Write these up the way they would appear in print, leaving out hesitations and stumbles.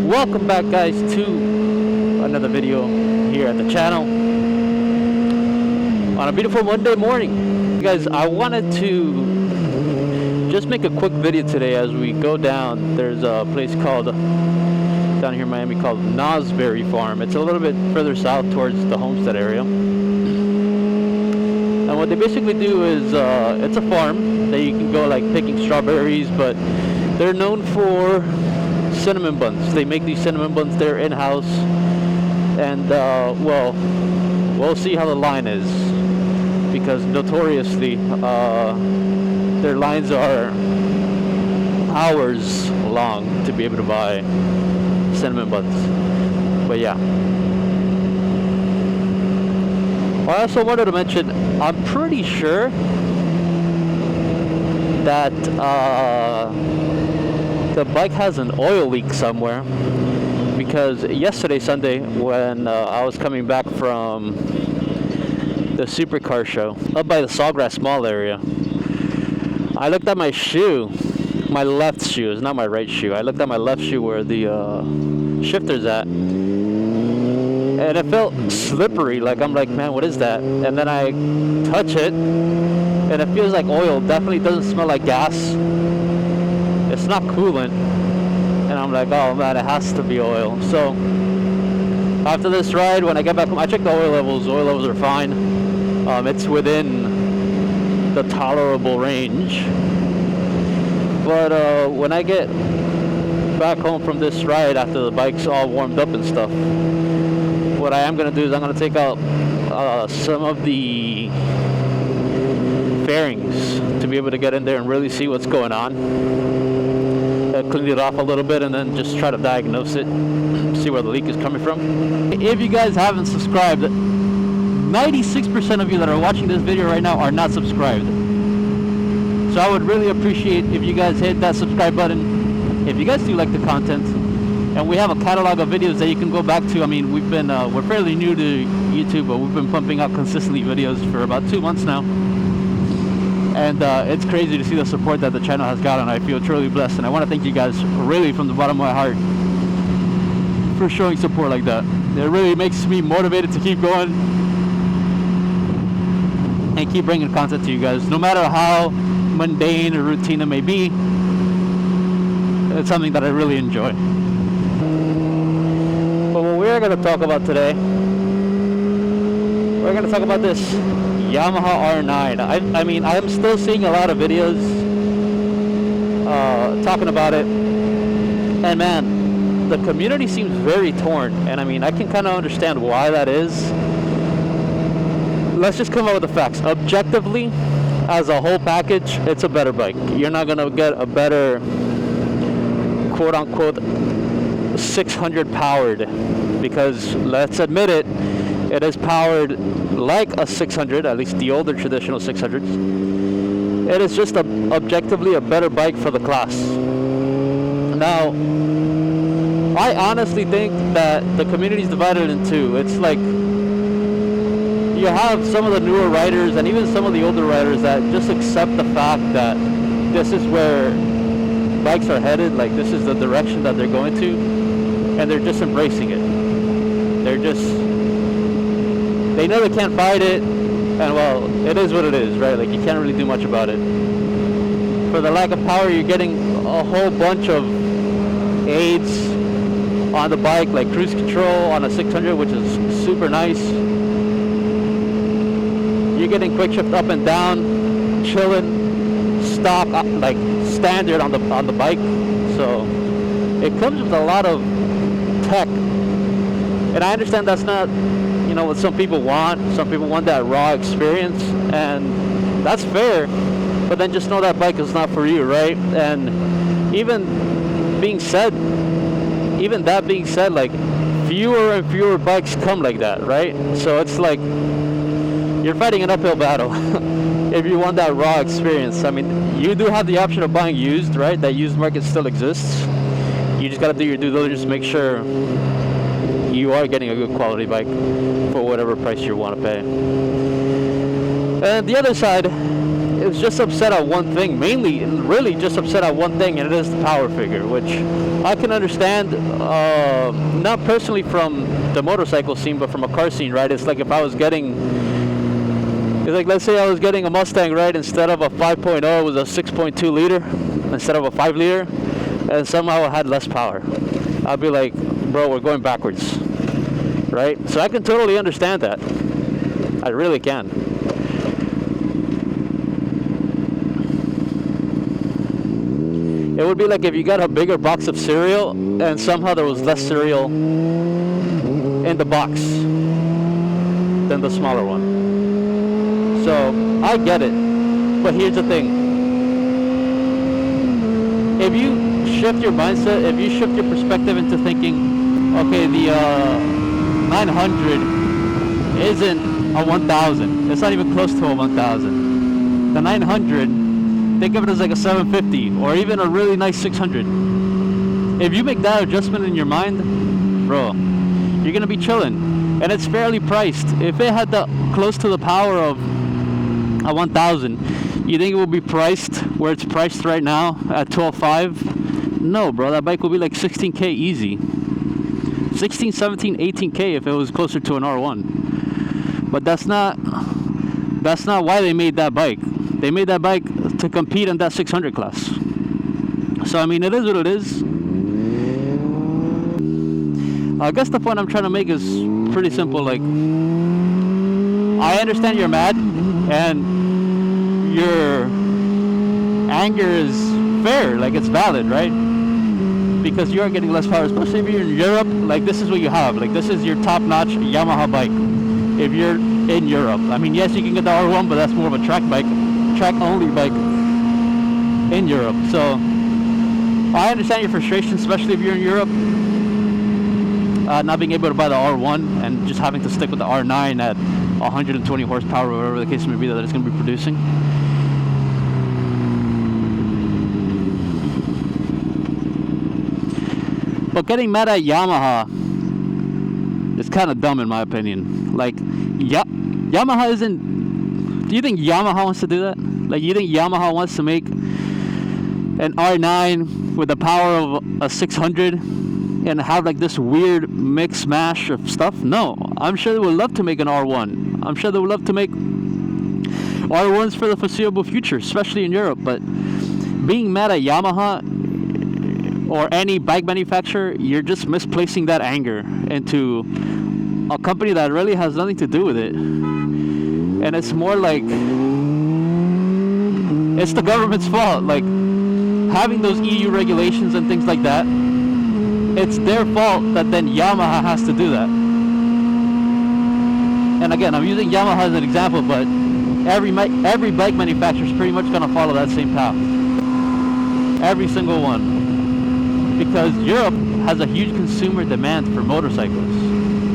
Welcome back, guys, to another video here at the channel on a beautiful Monday morning. Guys, I wanted to just make a quick video today as we go down. There's a place called down here in Miami called Nosberry Farm. It's a little bit further south towards the Homestead area, and what they basically do is it's a farm that you can go like picking strawberries, but they're known for cinnamon buns. They make these cinnamon buns there in-house, and well, we'll see how the line is, because notoriously their lines are hours long to be able to buy cinnamon buns. But yeah, I also wanted to mention, I'm pretty sure that the bike has an oil leak somewhere, because yesterday, Sunday, when I was coming back from the supercar show up by the Sawgrass Mall area, I looked at my shoe, my left shoe, it's not my right shoe. I looked at my left shoe where the shifter's at, and it felt slippery. Like, I'm like, man, what is that? And then I touch it, and it feels like oil. Definitely doesn't smell like gas. It's not coolant, and I'm like, oh man, it has to be oil. So after this ride, when I get back home, I checked the oil levels. The oil levels are fine. It's within the tolerable range. But when I get back home from this ride, after the bike's all warmed up and stuff, what I am gonna do is I'm gonna take out some of the fairings to be able to get in there and really see what's going on. Clean it off a little bit, and then just try to diagnose it, see where the leak is coming from. If you guys haven't subscribed, 96% of you that are watching this video right now are not subscribed. So I would really appreciate if you guys hit that subscribe button if you guys do like the content. And we have a catalog of videos that you can go back to. I mean, we've been we're fairly new to YouTube, but we've been pumping out consistently videos for about 2 months now. And it's crazy to see the support that the channel has gotten. I feel truly blessed, and I want to thank you guys really from the bottom of my heart for showing support like that. It really makes me motivated to keep going and keep bringing content to you guys, no matter how mundane or routine it may be. It's something that I really enjoy. But what we're going to talk about today, we're going to talk about this Yamaha R9. I mean, I'm still seeing a lot of videos talking about it, and man, the community seems very torn, and I mean, I can kind of understand why that is. Let's just come up with the facts. Objectively, as a whole package, it's a better bike. You're not gonna get a better quote-unquote 600 powered, because let's admit it, it is powered like a 600, at least the older traditional 600s. It is just objectively a better bike for the class. Now, I honestly think that the community is divided in two. It's like you have some of the newer riders and even some of the older riders that just accept the fact that this is where bikes are headed, like this is the direction that they're going to, and they're just embracing it. They know they can't fight it, and well, it is what it is, right? Like, you can't really do much about it. For the lack of power, you're getting a whole bunch of aids on the bike, like cruise control on a 600, which is super nice. You're getting quick shift up and down, chilling, stock, like standard on the bike. So it comes with a lot of tech, and I understand that's not, you know, what some people want. Some people want that raw experience, and that's fair, but then just know that bike is not for you, right? And even that being said, like, fewer and fewer bikes come like that, right? So it's like you're fighting an uphill battle if you want that raw experience. I mean, you do have the option of buying used, right? That used market still exists. You just got to do your due diligence to make sure you are getting a good quality bike for whatever price you want to pay. And the other side is just upset at one thing, mainly, really just upset at one thing, and it is the power figure, which I can understand, not personally from the motorcycle scene, but from a car scene, right? It's like if I was getting, it's like, let's say I was getting a Mustang, right? Instead of a 5.0, it was a 6.2 liter instead of a 5 liter, and somehow it had less power. I'd be like, bro, we're going backwards, right? So I can totally understand that. I really can. It would be like if you got a bigger box of cereal and somehow there was less cereal in the box than the smaller one. So I get it, but here's the thing. If you shift your mindset, if you shift your perspective into thinking, okay, the 900 isn't a 1000. It's not even close to a 1000. The 900, think of it as like a 750 or even a really nice 600. If you make that adjustment in your mind, bro, you're gonna be chilling, and it's fairly priced. If it had the close to the power of a 1000, you think it will be priced where it's priced right now at 12.5? No, bro, that bike will be like 16K easy. 16, 17, 18K if it was closer to an R1. But that's not why they made that bike. They made that bike to compete in that 600 class. So I mean, it is what it is. I guess the point I'm trying to make is pretty simple. Like, I understand you're mad, and your anger is fair, like it's valid, right? Because you are getting less power, especially if you're in Europe. Like, this is what you have. Like, this is your top-notch Yamaha bike. If you're in Europe, I mean, yes, you can get the R1, but that's more of a track bike, track-only bike in Europe. So I understand your frustration, especially if you're in Europe, not being able to buy the R1 and just having to stick with the R9 at 120 horsepower, or whatever the case may be that it's going to be producing. But getting mad at Yamaha is kind of dumb in my opinion. Like, Yamaha isn't... Do you think Yamaha wants to do that? Like, you think Yamaha wants to make an R9 with the power of a 600 and have like this weird mix mash of stuff? No. I'm sure they would love to make an R1. I'm sure they would love to make R1s for the foreseeable future, especially in Europe. But being mad at Yamaha or any bike manufacturer, you're just misplacing that anger into a company that really has nothing to do with it. And it's more like it's the government's fault. Like, having those EU regulations and things like that, it's their fault that then Yamaha has to do that. And again, I'm using Yamaha as an example, but every bike manufacturer is pretty much going to follow that same path. Every single one. Because Europe has a huge consumer demand for motorcycles,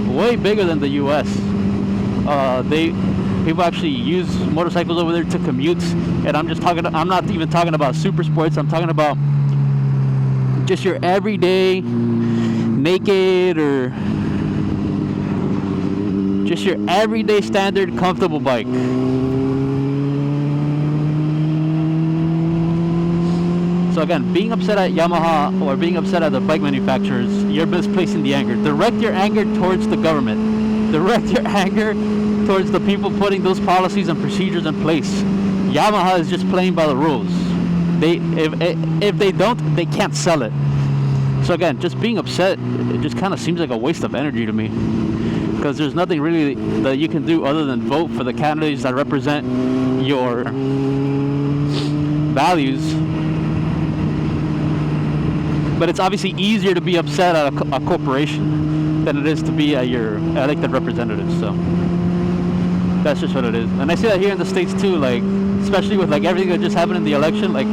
way bigger than the US. People actually use motorcycles over there to commute, and I'm not even talking about super sports. I'm talking about just your everyday naked, or just your everyday standard comfortable bike. So again, being upset at Yamaha or being upset at the bike manufacturers, you're misplacing the anger. Direct your anger towards the government. Direct your anger towards the people putting those policies and procedures in place. Yamaha is just playing by the rules. If they don't, they can't sell it. So again, just being upset, it just kind of seems like a waste of energy to me. Because there's nothing really that you can do other than vote for the candidates that represent your values. But it's obviously easier to be upset at a corporation than it is to be at your elected representatives. So that's just what it is. And I see that here in the States too, like, especially with like everything that just happened in the election. Like,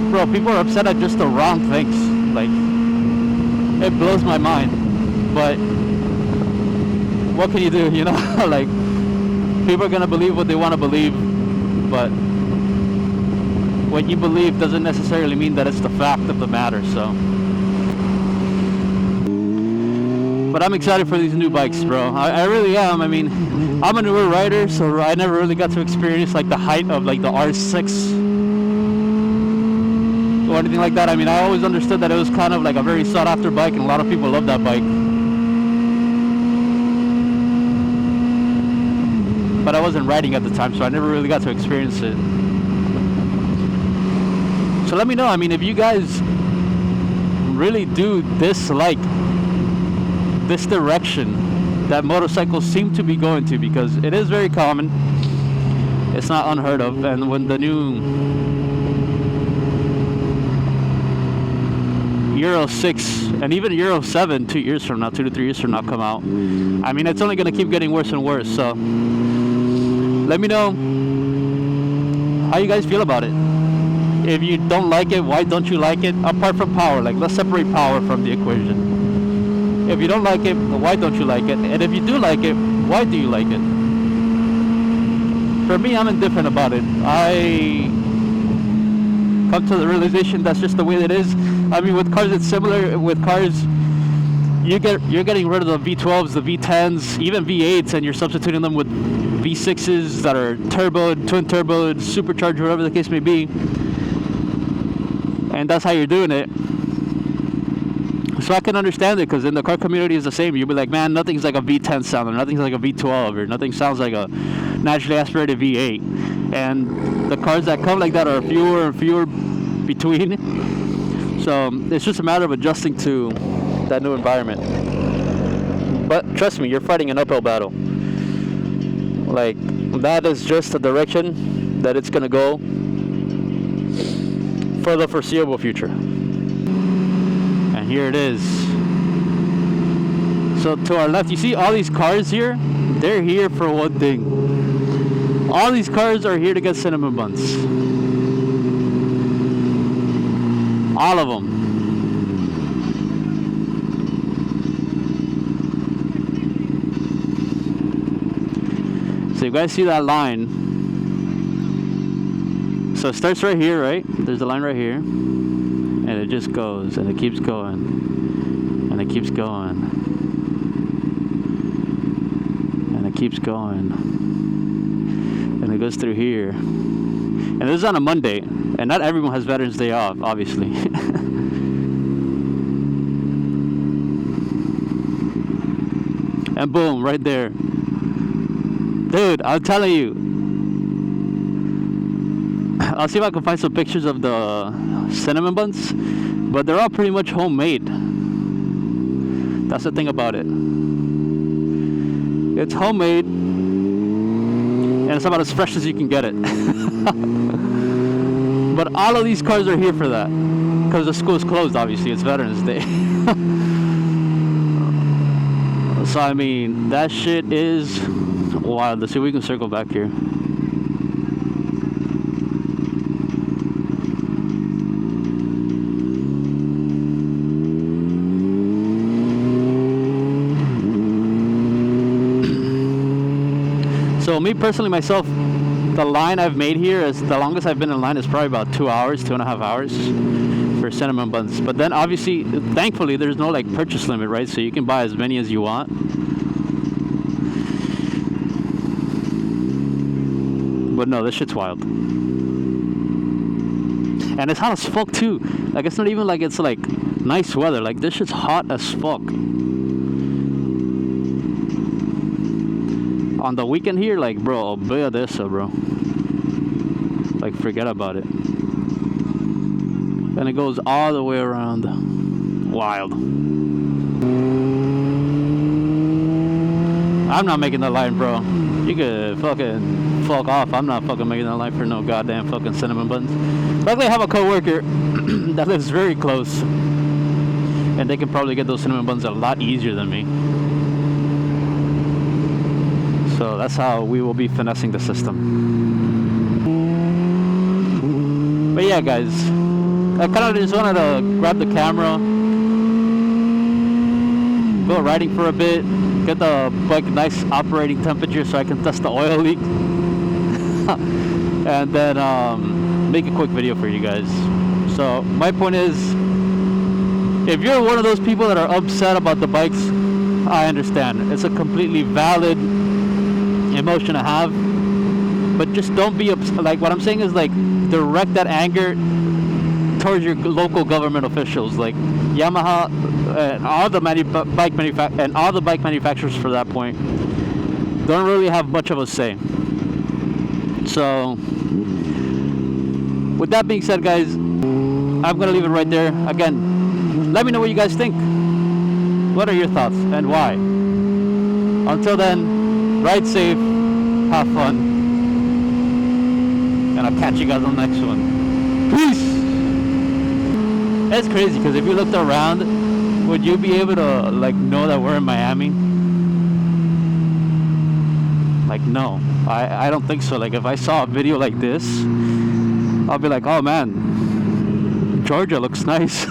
bro, people are upset at just the wrong things. Like, it blows my mind. But what can you do, you know? Like, people are gonna believe what they want to believe, but what you believe doesn't necessarily mean that it's the fact of the matter. So, But I'm excited for these new bikes, bro. I really am. I mean, I'm a newer rider, so I never really got to experience like the height of like the R6 or anything like that. I mean, I always understood that it was kind of like a very sought after bike, and a lot of people love that bike. But I wasn't riding at the time, so I never really got to experience it. So let me know, I mean, if you guys really do dislike this direction that motorcycles seem to be going to, because it is very common, it's not unheard of. And when the new Euro 6 and even Euro 7 2 to 3 years from now come out, I mean, it's only going to keep getting worse and worse. So let me know how you guys feel about it. If you don't like it, why don't you like it? Apart from power, like, let's separate power from the equation. If you don't like it, why don't you like it? And if you do like it, why do you like it? For me, I'm indifferent about it. I come to the realization that's just the way it is. I mean, with cars, it's similar. With cars, you're getting rid of the V12s, the V10s, even V8s, and you're substituting them with V6s that are turboed, twin turboed, supercharged, whatever the case may be. And that's how you're doing it. So I can understand it, because in the car community is the same. You'll be like, man, nothing's like a V10 sound, or nothing's like a V12, or nothing sounds like a naturally aspirated V8. And the cars that come like that are fewer and fewer between. So it's just a matter of adjusting to that new environment. But trust me, you're fighting an uphill battle. Like, that is just the direction that it's gonna go for the foreseeable future. And here it is. So to our left, you see all these cars here? They're here for one thing. All these cars are here to get cinnamon buns. All of them. So you guys see that line? So it starts right here, right? There's a line right here. And it just goes, and it keeps going. And it keeps going. And it keeps going. And it goes through here. And this is on a Monday. And not everyone has Veterans Day off, obviously. And boom, right there. Dude, I'm telling you. I'll see if I can find some pictures of the cinnamon buns. But they're all pretty much homemade. That's the thing about it. It's homemade. And it's about as fresh as you can get it. But all of these cars are here for that. Because the school's closed, obviously. It's Veterans Day. So, I mean, that shit is wild. Let's see if we can circle back here. So me personally, myself, the line I've made here is the longest I've been in line is probably about 2 hours, 2.5 hours for cinnamon buns. But then obviously, thankfully, there's no like purchase limit, right? So you can buy as many as you want. But no, this shit's wild. And it's hot as fuck too. Like, it's not even like it's like nice weather. Like, this shit's hot as fuck. On the weekend here, like, bro, olvida de eso, bro. Like, forget about it. And it goes all the way around. Wild. I'm not making the line, bro. You could fucking fuck off. I'm not fucking making that line for no goddamn fucking cinnamon buns. Luckily, I have a coworker that lives very close. And they can probably get those cinnamon buns a lot easier than me. So that's how we will be finessing the system. But yeah, guys, I kind of just wanted to grab the camera, go riding for a bit, get the bike nice operating temperature so I can test the oil leak, and then make a quick video for you guys. So my point is, if you're one of those people that are upset about the bikes I understand. It's a completely valid emotion to have, but just don't be like, what I'm saying is, like, direct that anger towards your local government officials, like Yamaha and all the bike manufacturers for that point don't really have much of a say. So with that being said, guys, I'm gonna leave it right there. Again, let me know what you guys think. What are your thoughts and why? Until then, ride safe, have fun, and I'll catch you guys on the next one. Peace! It's crazy because if you looked around, would you be able to, like, know that we're in Miami? Like, no, I don't think so. Like, if I saw a video like this, I'll be like, oh man, Georgia looks nice.